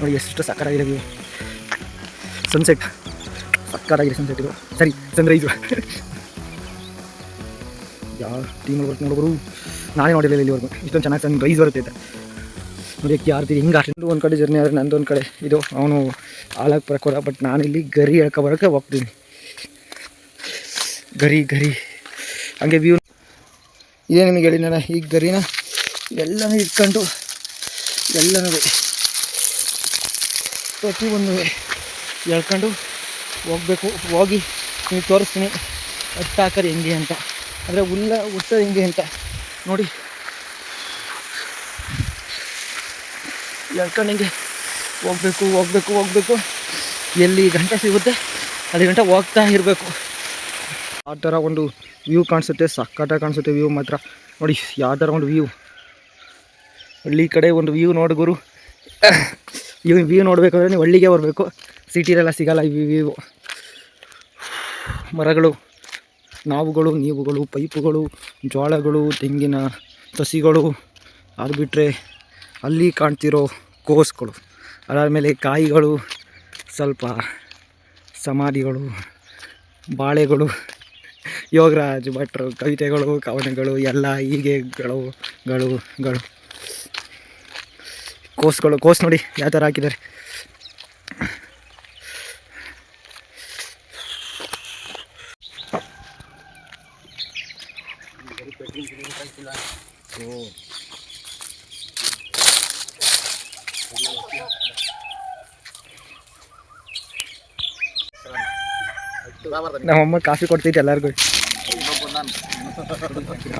ನೋಡಿ ಎಷ್ಟು ಸಕ್ಕತ್ತಾಗಿದೆ ವ್ಯೂ. ಸನ್ಸೆಟ್ ಸಕ್ಕತ್ತಾಗಿದೆ, ಸನ್ಸೆಟ್ ಇದು, ಸರಿ ಸನ್ರೈಸು. ಯಾವ ಟೀಮಲ್ಲಿ ವರ್ಕ್ ನೋಡೋರು ನಾನೇ ನೋಡಿರಲಿಲ್ಲ ಇಲ್ಲಿವರೆಗೂ ಇಷ್ಟೊಂದು ಚೆನ್ನಾಗಿ ಸನ್ರೈಸ್ ಬರುತ್ತೆ ಅಂತ. ನೋಡಿ ಯಾರ್ತೀರಿ ಹಿಂಗೆ ಅಷ್ಟು ಒಂದು ಕಡೆ ಜರ್ನಿ ಆದರೆ ನಂದು ಒಂದು ಕಡೆ ಇದು ಅವನು ಹಾಳಾಗಿ ಬರೋಕೋದ. ಬಟ್ ನಾನಿಲ್ಲಿ ಗರಿ ಹೇಳ್ಕೊಬರೋಕ್ಕೆ ಹೋಗ್ತೀನಿ. ಗರಿ ಹಂಗೆ ವ್ಯೂ ಇದೇ ನಿಮಗೆ ಹೇಳಿದ್ನಲ್ಲ, ಈ ಗರಿನ ಎಲ್ಲನೂ ಇಟ್ಕೊಂಡು ಎಲ್ಲನೂ ಪ್ರತಿಯೊಂದು ಹೇಳ್ಕೊಂಡು ಹೋಗಬೇಕು. ಹೋಗಿ ನೀವು ತೋರಿಸ್ತೀನಿ ಅಟ್ಟು ಹಾಕೋದು ಹೆಂಗೆ ಅಂತ, ಅಂದರೆ ಹುಟ್ಟೋದು ಹೆಂಗೆ ಅಂತ ನೋಡಿ. ಹೇಳ್ಕೊಂಡು ಹಿಂಗೆ ಹೋಗಬೇಕು. ಎಲ್ಲಿ ಗಂಟೆ ಸಿಗುತ್ತೆ ಅಲ್ಲಿ ಗಂಟೆ ಹೋಗ್ತಾ ಇರಬೇಕು. ಆ ಥರ ಒಂದು ವ್ಯೂ ಕಾಣಿಸುತ್ತೆ, ಸಕ್ಕತ್ತಾಗಿ ಕಾಣಿಸುತ್ತೆ ವ್ಯೂ ಮಾತ್ರ. ನೋಡಿ ಯಾವ ಥರ ಒಂದು ವ್ಯೂ. ಹಳ್ಳಿ ಕಡೆ ಒಂದು ವ್ಯೂ ನೋಡಿ ಗುರು. ಈ ವ್ಯೂ ನೋಡಬೇಕಾದ್ರೆ ನೀವು ಹಳ್ಳಿಗೆ ಬರಬೇಕು, ಸಿಟಿಲೆಲ್ಲ ಸಿಗಲ್ಲ ಈ ವ್ಯೂ. ಮರಗಳು, ನೀವುಗಳು, ಪೈಪುಗಳು, ಜೋಳಗಳು, ತೆಂಗಿನ ಸಸಿಗಳು, ಅದು ಬಿಟ್ಟರೆ ಅಲ್ಲಿ ಕಾಣ್ತಿರೋ ಕೋಸ್ಗಳು, ಅದಾದಮೇಲೆ ಕಾಯಿಗಳು, ಸ್ವಲ್ಪ ಸಮಾಧಿಗಳು, ಬಾಳೆಗಳು, ಯೋಗರಾಜ್ ಭಟ್ರು ಕವಿತೆಗಳು, ಕವನಗಳು ಎಲ್ಲ ಹೀಗೆಗಳು. ಕೋಸ್ ನೋಡಿ ಯಾವ ಥರ ಹಾಕಿದ್ದಾರೆ. ನಮ್ಮಮ್ಮ ಕಾಫಿ ಕೊಡ್ತೈತೆ ಎಲ್ಲರಿಗೂ,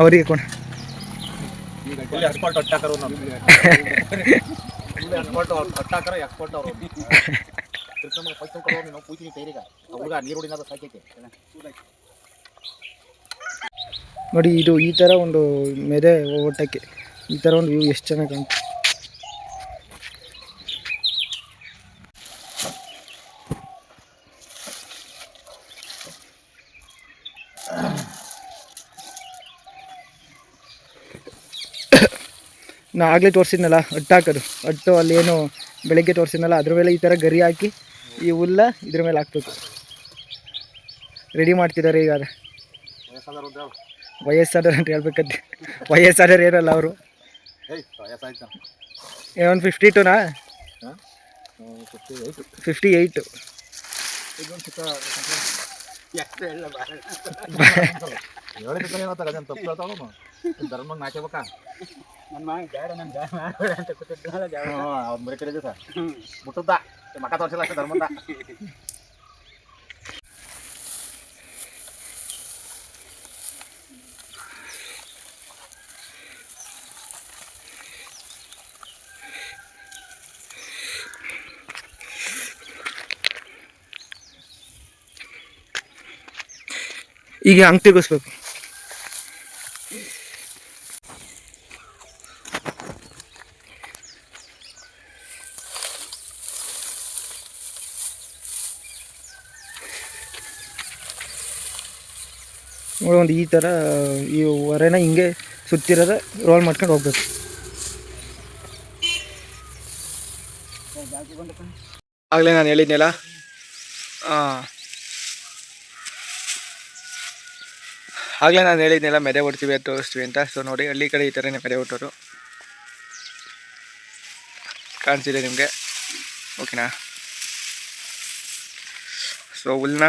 ಅವ್ರಿಗೆ ಕೊಡ. ನೋಡಿ ಇದು ಈ ಥರ ಒಂದು ಮೆದೆ ಓಟಕ್ಕೆ ಈ ಥರ ಒಂದು ವ್ಯೂ ಎಷ್ಟು ಚೆನ್ನಾಗಿ ಕಾಣುತ್ತೆ. ನಾ ಆಗಲೇ ತೋರಿಸಿದ್ನಲ್ಲ ಅಟ್ಟು ಹಾಕೋದು, ಅಟ್ಟು ಅಲ್ಲೇನು ಬೆಳಗ್ಗೆ ತೋರಿಸಿದ್ನಲ್ಲ ಅದ್ರ ಮೇಲೆ ಈ ಥರ ಗರಿ ಹಾಕಿ ಈ ಹುಲ್ಲ ಇದ್ರ ಮೇಲೆ ಹಾಕ್ಬೇಕು. ರೆಡಿ ಮಾಡ್ತಿದ್ದಾರೆ ಈಗ. ವಯಸ್ಸಾದವ್ರು ಅಂತ ಹೇಳ್ಬೇಕಂತೆ, ವಯಸ್ಸಾದವ್ರು ಏನಲ್ಲ ಅವರು. ಒಂದು 52ನಾ 58. ಈಗ ಹಂಗೆ ತಿರ್ಗಿಸ್ಬೇಕು. ನೋಡಿ ಒಂದು ಈ ಥರ ಈ ಹೊರೆನ ಹಿಂಗೆ ಸುತ್ತಿರೋದ ರೋಲ್ ಮಾಡ್ಕೊಂಡು ಹೋಗ್ಬೇಕು. ಆಗಲೇ ನಾನು ಹೇಳಿದ್ನಲ್ಲ, ಮೆದೆ ಓಡ್ತೀವಿ ಅಂತ ತೋರಿಸ್ತೀವಿ ಅಂತ. ಸೊ ನೋಡಿ ಹಳ್ಳಿ ಕಡೆ ಈ ಥರನೇ ಮೆದೆ ಓಟೋರು ಕಾಣಿಸಿದೆ ನಿಮಗೆ, ಓಕೆನಾ? ಸೊ ಹುಲ್ಲನ್ನ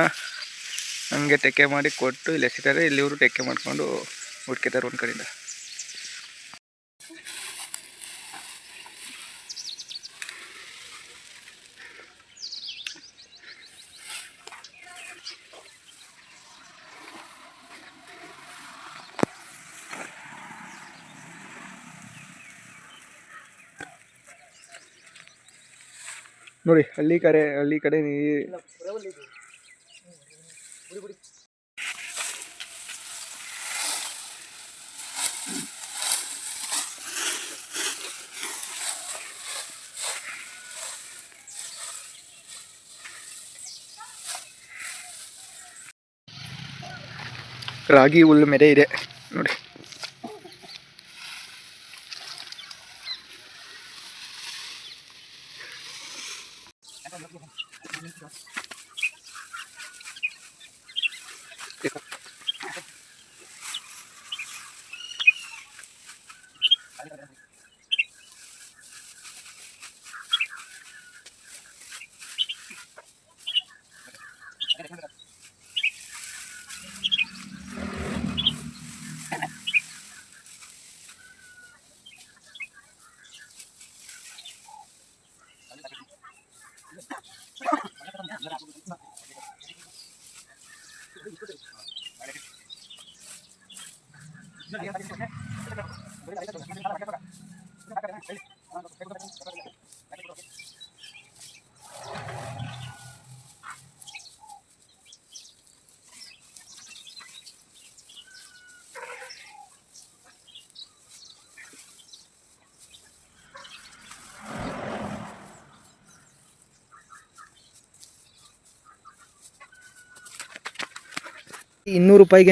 ಹಂಗೆ ತೆಕ್ಕೆ ಮಾಡಿ ಕೊಟ್ಟು ಇಲ್ಲಿ ಎಸಿತಾರೆ, ಇಲ್ಲಿ ಇವರು ತೆಕ್ಕೆ ಮಾಡಿಕೊಂಡು ಹುಡ್ಕಿತಾರೆ ಒಂದು ಕಡೆಯಿಂದ. ನೋಡಿ ಹಳ್ಳಿ ಕಡೆ ರಾಗಿ ಹುಲ್ಲು ಮೆದೆ ಇದೆ ನೋಡಿ. ₹200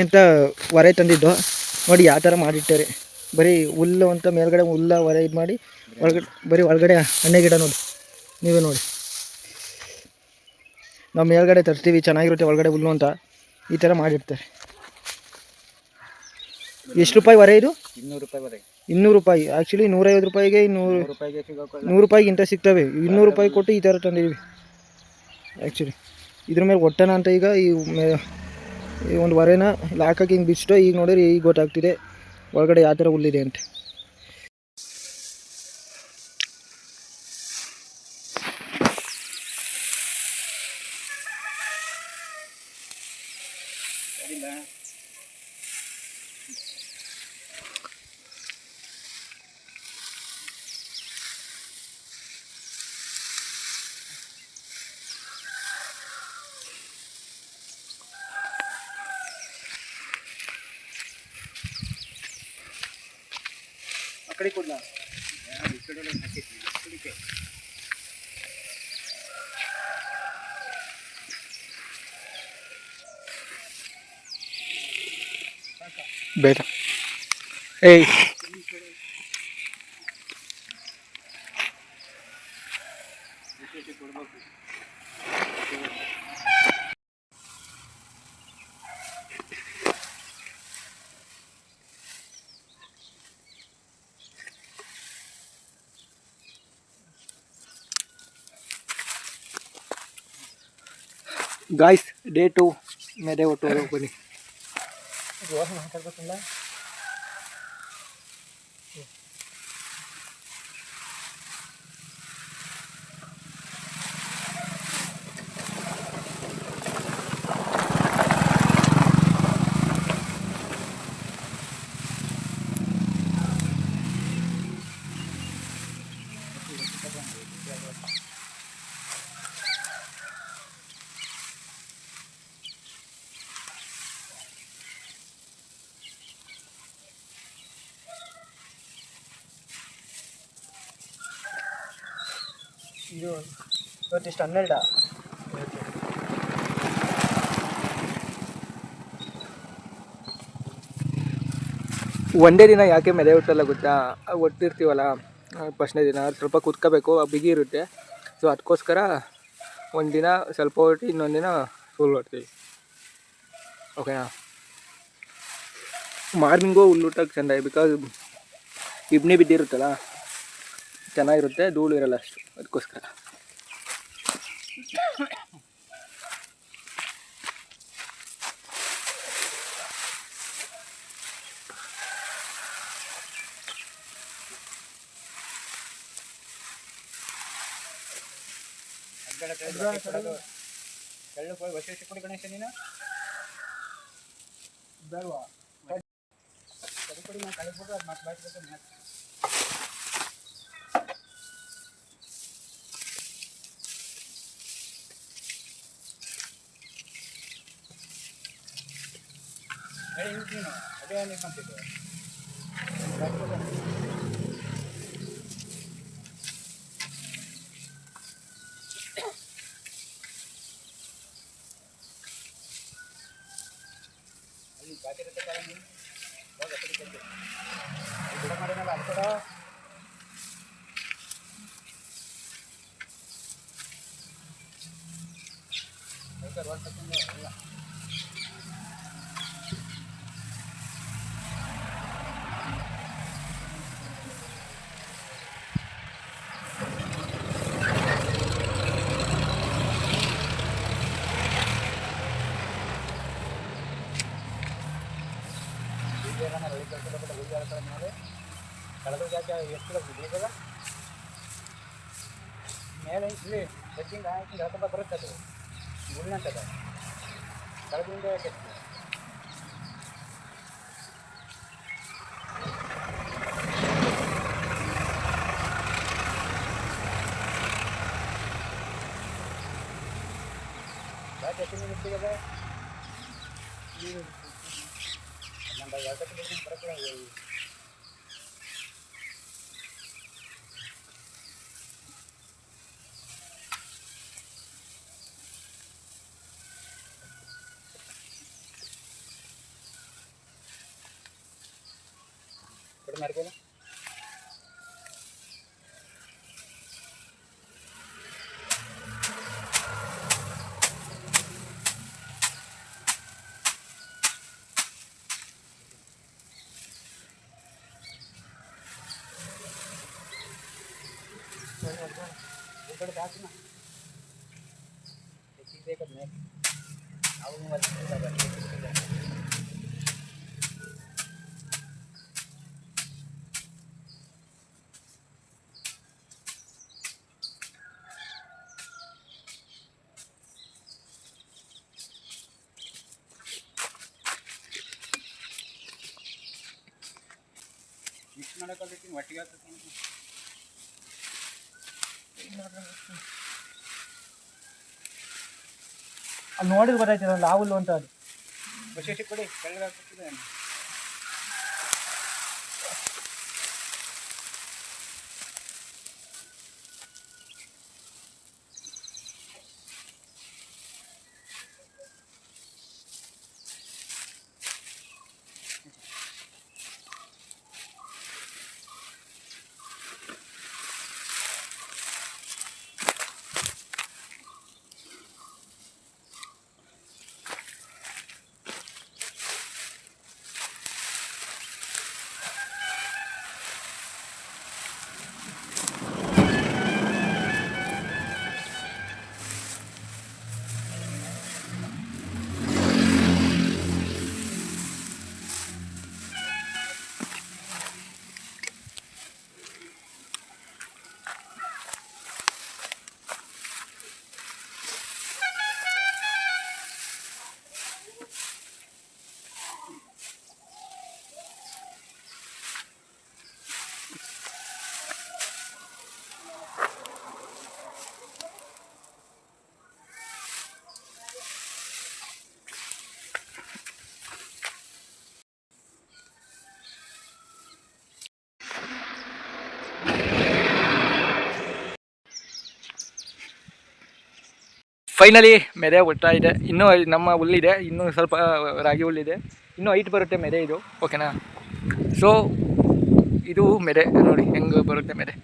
ಅಂತ ಹೊರೆ ತಂದಿದ್ದು ನೋಡಿ ಯಾವ ಥರ ಮಾಡಿಟ್ಟಾರೆ. ಬರೀ ಹುಲ್ಲು ಅಂತ ಮೇಲ್ಗಡೆ ಹುಲ್ಲ ಹೊರೆ ಇದು ಮಾಡಿ ಒಳಗಡೆ ಬರೀ ಒಳಗಡೆ ಎಣ್ಣೆ ಗಿಡ ನೋಡಿ, ನೀವೇ ನೋಡಿ. ನಾವು ಮೇಲ್ಗಡೆ ತರ್ತೀವಿ ಚೆನ್ನಾಗಿರುತ್ತೆ ಒಳಗಡೆ ಹುಲ್ಲು ಅಂತ, ಈ ಥರ ಮಾಡಿರ್ತಾರೆ. ಎಷ್ಟು ರೂಪಾಯಿ ಹೊರೆ ಇದು? ₹200 ಹೊರೆ. ₹200. ಆ್ಯಕ್ಚುಲಿ ₹150ಗೆ ₹100 ಸಿಗ್ತವೆ. ₹200 ಕೊಟ್ಟು ಈ ಥರ ತಂದಿದ್ದೀವಿ. ಆ್ಯಕ್ಚುಲಿ ಇದ್ರ ಮೇಲೆ ಒಟ್ಟನ ಅಂತ ಈಗ ಈ ಒಂದು ಹೊರೆನ ಹಾಕಕ್ಕೆ ಹಿಂಗೆ ಬಿಟ್ಟು ಈಗ ನೋಡಿರಿ ಈಗ ಗೊತ್ತಾಗ್ತಿದೆ ಒಳಗಡೆ ಯಾವ ಥರ ಹುಲ್ಲಿದೆ ಅಂತ. ಕಡೆ ಕೊಡ್ಲ ಬೇಡ. ಏಯ್ ಗಾಯ್ಸ್, ಡೇ 2 ಮೇಲೆ ಒಟ್ಟು ಬನ್ನಿ. ಮಾತಾಡ್ಬೇಕಲ್ಲ ಇದು ಇವತ್ತಿಷ್ಟು 12. ಒಂದೇ ದಿನ ಯಾಕೆ ಮೆದೆ ಹುಟ್ಟಲ್ಲ ಗೊತ್ತಾ? ಒಟ್ಟಿರ್ತೀವಲ್ಲ ಫಸ್ಟ್ನೇ ದಿನ ಸ್ವಲ್ಪ ಕುತ್ಕೋಬೇಕು, ಬಿಗಿ ಇರುತ್ತೆ. ಸೊ ಅದಕ್ಕೋಸ್ಕರ ಒಂದಿನ ಸ್ವಲ್ಪ ಹೊಟ್ಟು ಇನ್ನೊಂದು ದಿನ ಫುಲ್ ಹೊಡ್ತೀವಿ. ಓಕೆನಾ? ಮಾರ್ನಿಂಗು ಹುಲ್ಲುಟ್ಟಕ್ಕೆ ಚೆಂದ, ಬಿಕಾಸ್ ಇಬ್ನಿ ಬಿದ್ದಿರುತ್ತಲ್ಲ ಚೆನ್ನಾಗಿರುತ್ತೆ, ಧೂಳು ಇರಲ್ಲ ಅಷ್ಟು, ಅದಕ್ಕೋಸ್ಕರ. ಕೊಡಿ ಗಣೇಶ, ನೀನು ಬೇಡವಾ? ಕೊಡಿ, ನಾನು ಕಳಿಸ್ಬಿಟ್ಟು ಅದು ಮತ್ತೆ ಬಾಯ್ಸ್ಬೇಕು. ಅದೇ ನಿಂತಿದ್ದು ಅಲ್ಲಿ ಬಾಕಿರುತ್ತೆ ಕಾಲ ನೀವು ಹೋಗ ಗಿಡ ಮಾಡಿನಲ್ಲ ಅನ್ಕೊಡ. ಕಳೆದ ಜಾತಿ ಎಷ್ಟು ಬಿಡೋದ ಮೇಲೆ ಇಲ್ಲಿ ಬೆಟ್ಟಿಂಗ್ ಹಾಕಿ ಹೇಳ್ಕೊಂಡ ಬರುತ್ತೆ ಅದು ಗುಳ್ನಂತದ ಕಳೆದಿಂದ ಕೆಟ್ಟು ಎಷ್ಟು ನಿಮಿಷದ ನಮ್ಮ ಬರಕ್ಕೆ ಕಡಿಮೆ ಮಾಡ್ಕೊಳ್ಳಿ ಕಡೆ ಹಾಕಿನ ಬೇಕಂದ್ರೆ ಅವು ಮಿಕ್ಸ್ ಮಾಡೋಕ್ಕಾಗತ್ತೀನಿ ಒಟ್ಟಿಗೆ ಆಗ್ತದೆ ಅಲ್ಲಿ ನೋಡಿದ್ರೆ ಗೊತ್ತಾಯ್ತದ ಲಾವುಲ್ಲು ಅಂತ ಅದು ವಿಶೇಷ ಕೊಡಿ ಕೆಳಗೆ ಹಾಕ್ಬಿಟ್ಟಿದೆ ಫೈನಲಿ ಮೆದೆ ಹುಟ್ತಾ ಇದೆ. ಇನ್ನೂ ನಮ್ಮ ಹುಲ್ಲಿದೆ, ಇನ್ನೂ ಸ್ವಲ್ಪ ರಾಗಿ ಹುಲ್ಲಿದೆ, ಇನ್ನೂ ಹೈಟ್ ಬರುತ್ತೆ ಮೆದೆ ಇದು. ಓಕೆನಾ? ಸೊ ಇದು ಮೆದೆ ನೋಡಿ ಹೆಂಗೆ ಬರುತ್ತೆ ಮೆದೆ.